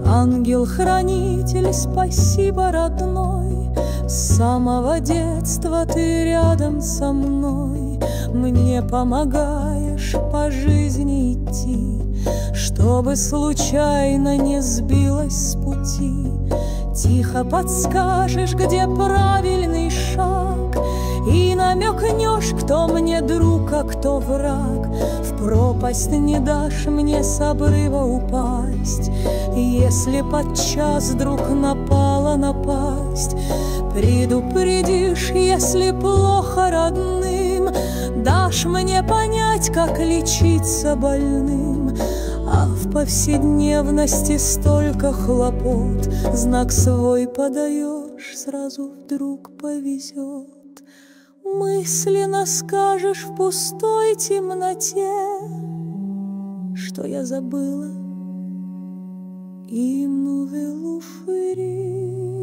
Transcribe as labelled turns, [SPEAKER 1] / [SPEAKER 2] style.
[SPEAKER 1] Ангел-хранитель, спасибо, родной, с самого детства ты рядом со мной. Мне помогаешь по жизни идти, чтобы случайно не сбилась с пути. Тихо подскажешь, где правильный шаг, и намекнешь, кто мне друг, а кто враг. В пропасть не дашь мне с обрыва упасть, если подчас вдруг напала напасть. Предупредишь, если плохо родным, дашь мне понять, как лечиться больным. А в повседневности столько хлопот, знак свой подаешь, сразу вдруг повезет. Мысленно скажешь в пустой темноте, что я забыла и ну велуфери.